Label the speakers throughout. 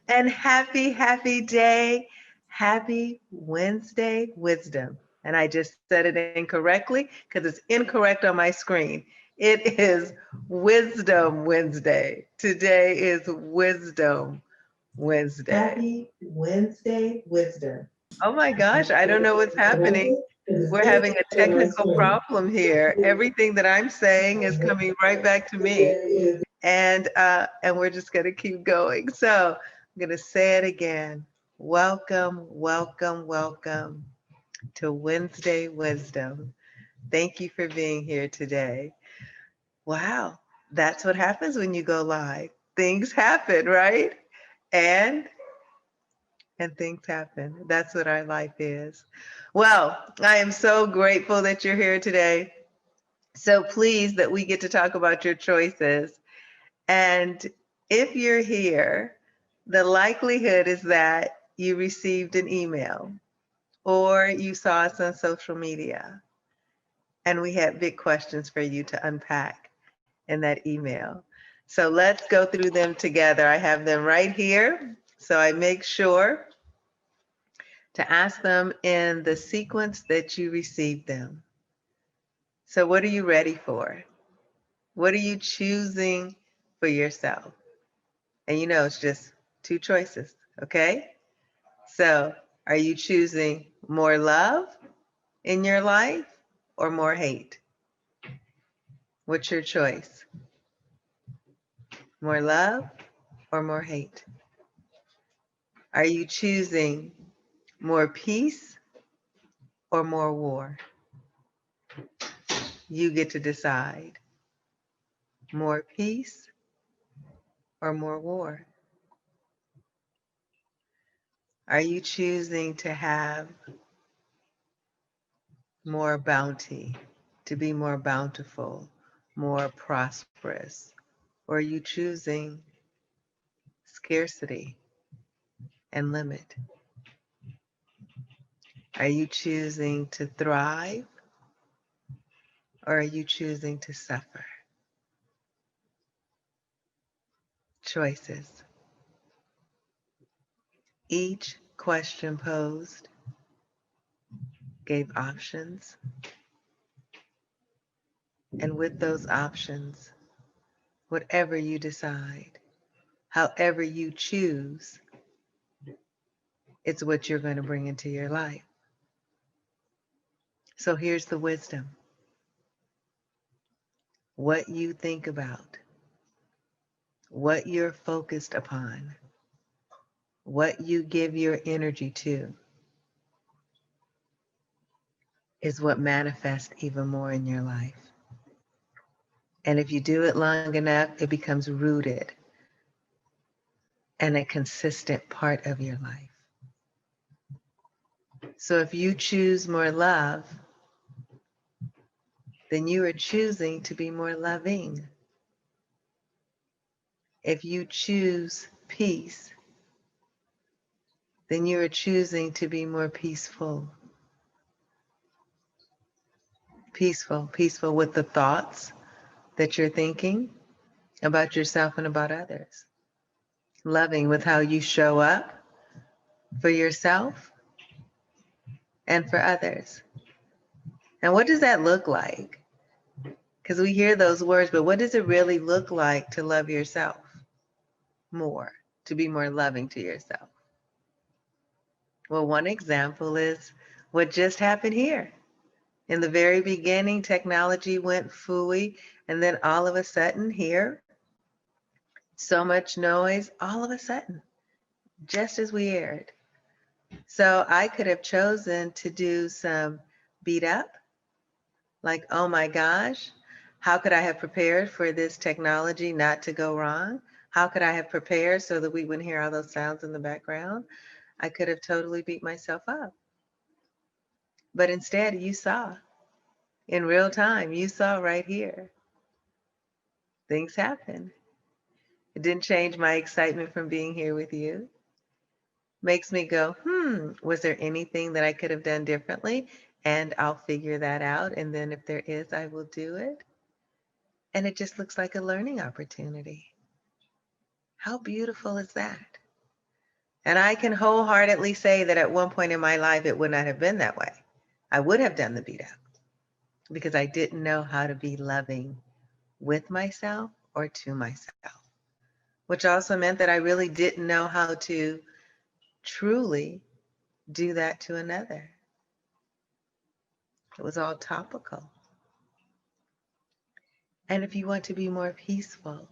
Speaker 1: and happy day. Happy Wednesday wisdom. And I just said it incorrectly because it's incorrect on my screen. It is Wisdom Wednesday. Today is Wisdom Wednesday. Happy Wednesday wisdom. Oh my gosh, I don't know what's happening. We're having a technical problem here. Everything that I'm saying is coming right back to me. And we're just gonna keep going. So I'm gonna say it again. Welcome to Wednesday Wisdom. Thank you for being here today. Wow, that's what happens when you go live. Things happen, right? And and things happen. That's what our life is. Well, I am so grateful that you're here today. So pleased that we get to talk about your choices. And if you're here, the likelihood is that you received an email or you saw us on social media. And we had big questions for you to unpack in that email. So let's go through them together. I have them right here. So I make sure to ask them in the sequence that you received them. So, what are you ready for? What are you choosing for yourself? And you know, it's just two choices, okay? So, are you choosing more love in your life or more hate? What's your choice? More love or more hate? Are you choosing more peace or more war? You get to decide. More peace or more war? Are you choosing to have more bounty, to be more bountiful, more prosperous? Or are you choosing scarcity and limit? Are you choosing to thrive or are you choosing to suffer? Choices. Each question posed gave options, and with those options, whatever you decide, however you choose, it's what you're going to bring into your life. So here's the wisdom. What you think about, what you're focused upon, what you give your energy to is what manifests even more in your life. And if you do it long enough, it becomes rooted and a consistent part of your life. So if you choose more love, then you are choosing to be more loving. If you choose peace, then you are choosing to be more peaceful. Peaceful with the thoughts that you're thinking about yourself and about others. Loving with how you show up for yourself and for others. And what does that look like? Because we hear those words, but what does it really look like to love yourself more, to be more loving to yourself? Well, one example is what just happened here. In the very beginning, technology went phooey, and then all of a sudden here, so much noise, all of a sudden, just as we aired. So I could have chosen to do some beat up, like, oh my gosh, how could I have prepared for this technology not to go wrong? How could I have prepared so that we wouldn't hear all those sounds in the background? I could have totally beat myself up. But instead, you saw in real time, you saw right here, things happen. It didn't change my excitement from being here with you. Makes me go, was there anything that I could have done differently? And I'll figure that out. And then if there is, I will do it. And it just looks like a learning opportunity. How beautiful is that? And I can wholeheartedly say that at one point in my life, it would not have been that way. I would have done the beat up because I didn't know how to be loving with myself or to myself, which also meant that I really didn't know how to truly do that to another. It was all topical. And if you want to be more peaceful,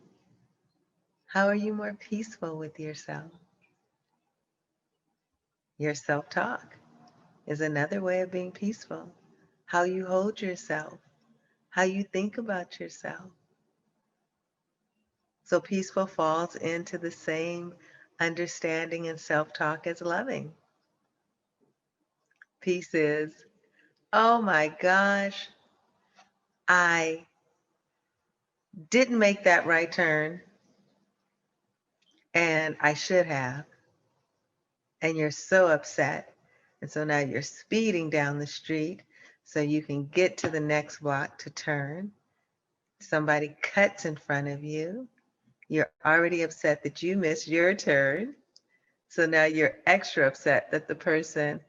Speaker 1: how are you more peaceful with yourself? Your self-talk is another way of being peaceful. How you hold yourself, how you think about yourself. So peaceful falls into the same understanding and self-talk as loving. Peace is, oh my gosh, I didn't make that right turn and I should have. And you're so upset. And so now you're speeding down the street so you can get to the next block to turn. Somebody cuts in front of you. You're already upset that you missed your turn. So now you're extra upset that the person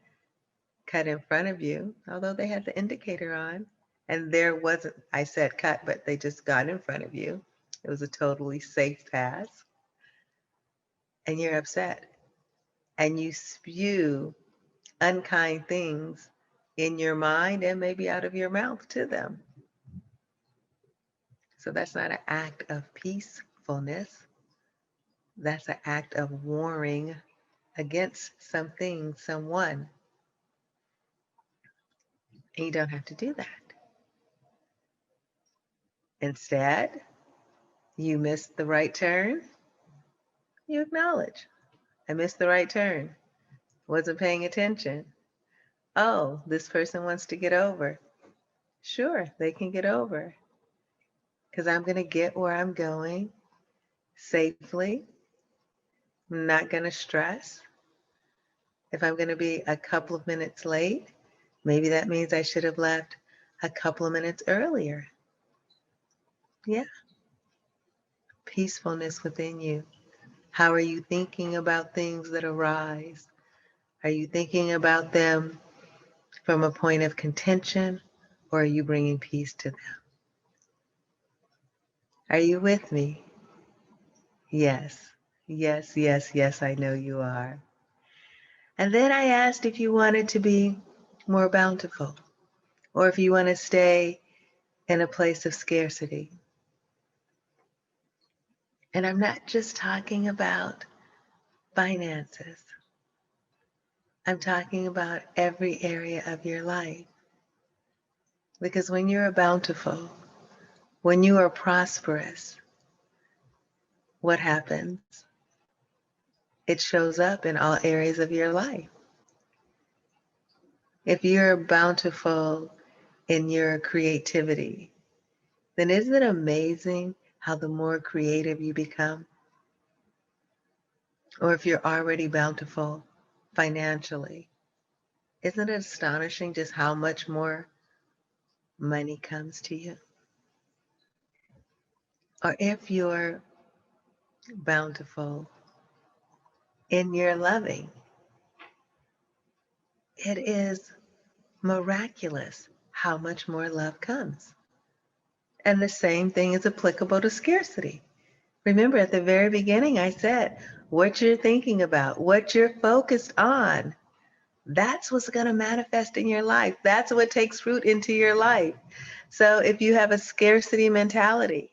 Speaker 1: cut in front of you, although they had the indicator on. And there wasn't, I said cut, but they just got in front of you. It was a totally safe pass. And you're upset. And you spew unkind things in your mind and maybe out of your mouth to them. So that's not an act of peacefulness. That's an act of warring against something, someone. And you don't have to do that. Instead, you missed the right turn. You acknowledge, I missed the right turn. Wasn't paying attention. Oh, this person wants to get over. Sure, they can get over because I'm going to get where I'm going safely. I'm not going to stress. If I'm going to be a couple of minutes late, maybe that means I should have left a couple of minutes earlier. Yeah. Peacefulness within you. How are you thinking about things that arise? Are you thinking about them from a point of contention, or are you bringing peace to them? Are you with me? Yes. Yes, yes, yes, I know you are. And then I asked if you wanted to be more bountiful, or if you want to stay in a place of scarcity. And I'm not just talking about finances. I'm talking about every area of your life. Because when you're bountiful, when you are prosperous, what happens? It shows up in all areas of your life. If you're bountiful in your creativity, then isn't it amazing how the more creative you become? Or if you're already bountiful financially, isn't it astonishing just how much more money comes to you? Or if you're bountiful in your loving, it is miraculous how much more love comes. And the same thing is applicable to scarcity. Remember, at the very beginning, I said, what you're thinking about, what you're focused on, that's what's going to manifest in your life. That's what takes root into your life. So if you have a scarcity mentality,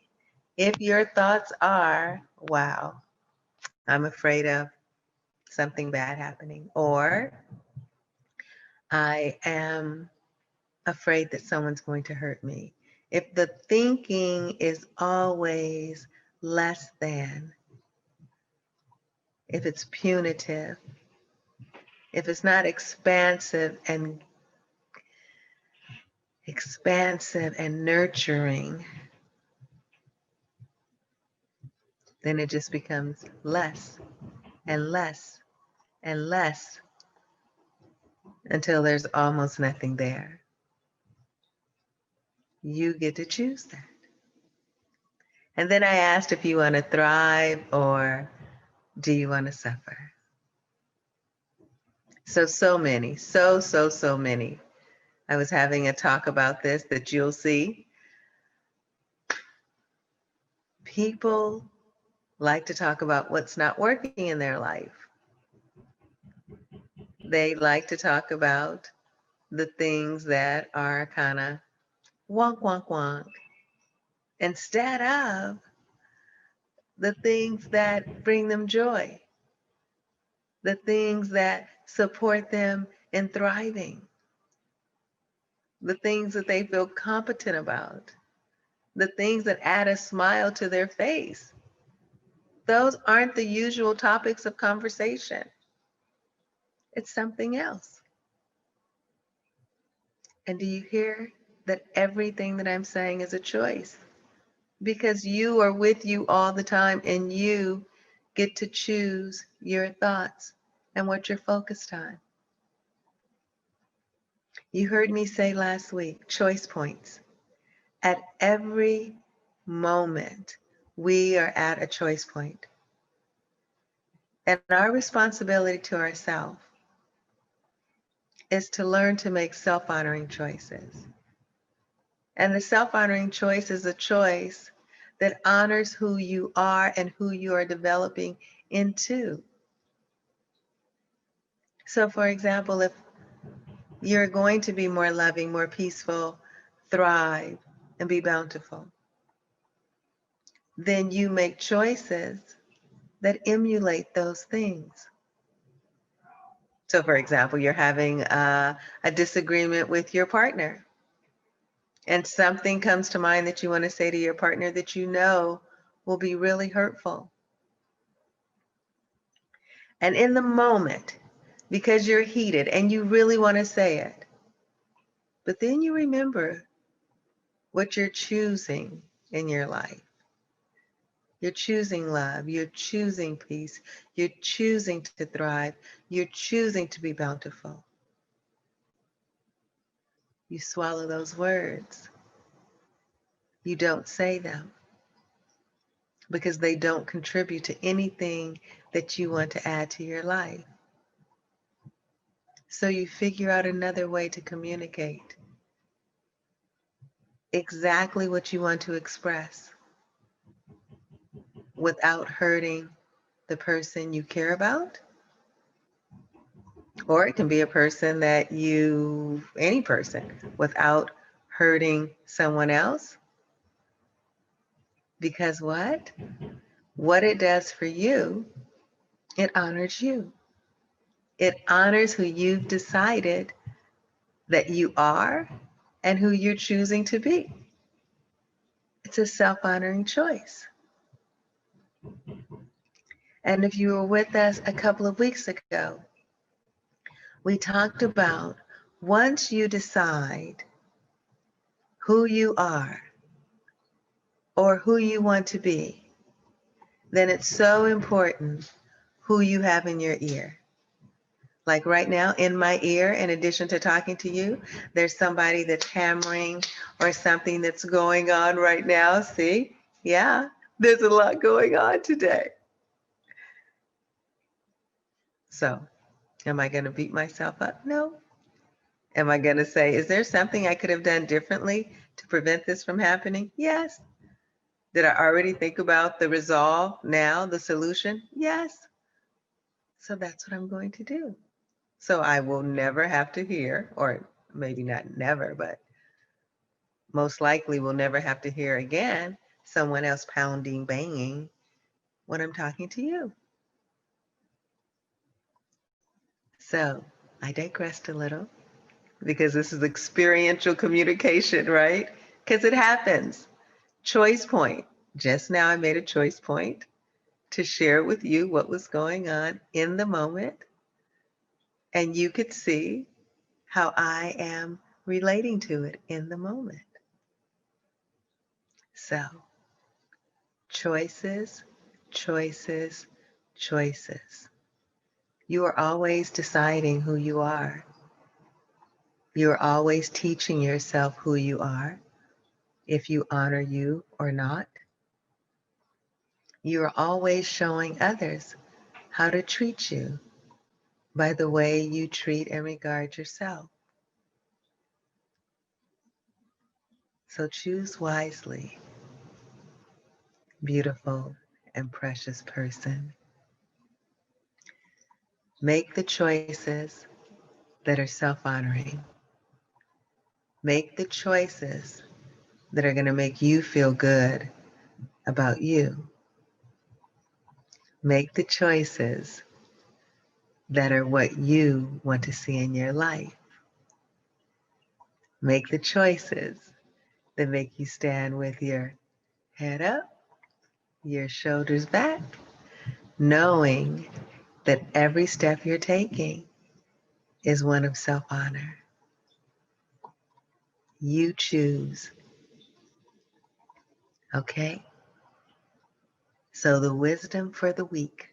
Speaker 1: if your thoughts are, wow, I'm afraid of something bad happening, or I am afraid that someone's going to hurt me. If the thinking is always less than, if it's punitive, if it's not expansive and nurturing, then it just becomes less and less and less until there's almost nothing there. You get to choose that. And then I asked if you want to thrive or do you want to suffer? So many, so many. I was having a talk about this that you'll see. People like to talk about what's not working in their life. They like to talk about the things that are kind of wonk, wonk, wonk, instead of the things that bring them joy, the things that support them in thriving, the things that they feel competent about, the things that add a smile to their face. Those aren't the usual topics of conversation. It's something else. And do you hear that everything that I'm saying is a choice? Because you are with you all the time and you get to choose your thoughts and what you're focused on. You heard me say last week, choice points. At every moment, we are at a choice point. And our responsibility to ourselves is to learn to make self-honoring choices. And the self-honoring choice is a choice that honors who you are and who you are developing into. So for example, if you're going to be more loving, more peaceful, thrive, and be bountiful, then you make choices that emulate those things. So for example, you're having a disagreement with your partner, and something comes to mind that you want to say to your partner that you know will be really hurtful. And in the moment, because you're heated and you really want to say it, but then you remember what you're choosing in your life. You're choosing love, you're choosing peace, you're choosing to thrive, you're choosing to be bountiful. You swallow those words. You don't say them because they don't contribute to anything that you want to add to your life. So you figure out another way to communicate exactly what you want to express without hurting the person you care about. Or it can be a person that any person, without hurting someone else. Because what? What it does for you, it honors you. It honors who you've decided that you are and who you're choosing to be. It's a self-honoring choice. And if you were with us a couple of weeks ago, we talked about once you decide who you are or who you want to be, then it's so important who you have in your ear. Like right now, in my ear, in addition to talking to you, there's somebody that's hammering or something that's going on right now. See? Yeah, there's a lot going on today. So, am I going to beat myself up? No. Am I going to say, is there something I could have done differently to prevent this from happening? Yes. Did I already think about the resolve now, the solution? Yes. So that's what I'm going to do. So I will never have to hear, or maybe not never, but most likely will never have to hear again someone else pounding, banging when I'm talking to you. So I digressed a little because this is experiential communication, right? Because it happens. Choice point. Just now I made a choice point to share with you what was going on in the moment. And you could see how I am relating to it in the moment. So, choices, choices, choices. You are always deciding who you are. You are always teaching yourself who you are, if you honor you or not. You are always showing others how to treat you by the way you treat and regard yourself. So choose wisely, beautiful and precious person. Make the choices that are self-honoring. Make the choices that are going to make you feel good about you. Make the choices that are what you want to see in your life. Make the choices that make you stand with your head up, your shoulders back, knowing that every step you're taking is one of self-honor. You choose, okay? So the wisdom for the week,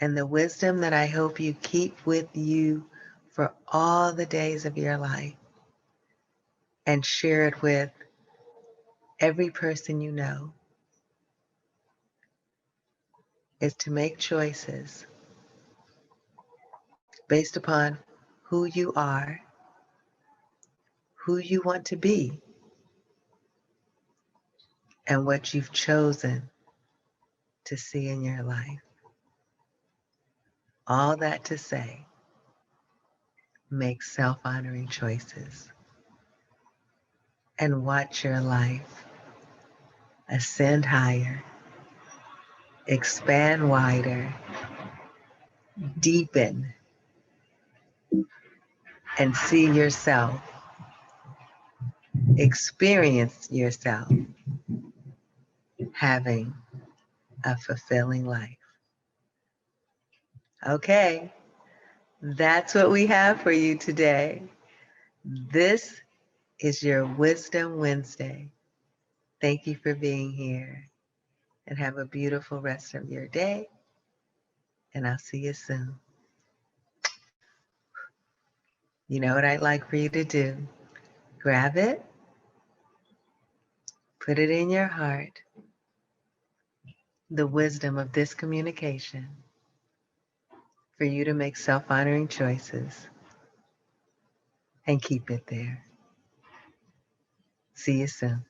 Speaker 1: and the wisdom that I hope you keep with you for all the days of your life, and share it with every person you know, is to make choices based upon who you are, who you want to be, and what you've chosen to see in your life. All that to say, make self-honoring choices and watch your life ascend higher, expand wider, deepen, and see yourself, experience yourself having a fulfilling life. Okay, that's what we have for you today. This is your Wisdom Wednesday. Thank you for being here, and have a beautiful rest of your day, and I'll see you soon. You know what I'd like for you to do? Grab it, put it in your heart, the wisdom of this communication for you to make self-honoring choices, and keep it there. See you soon.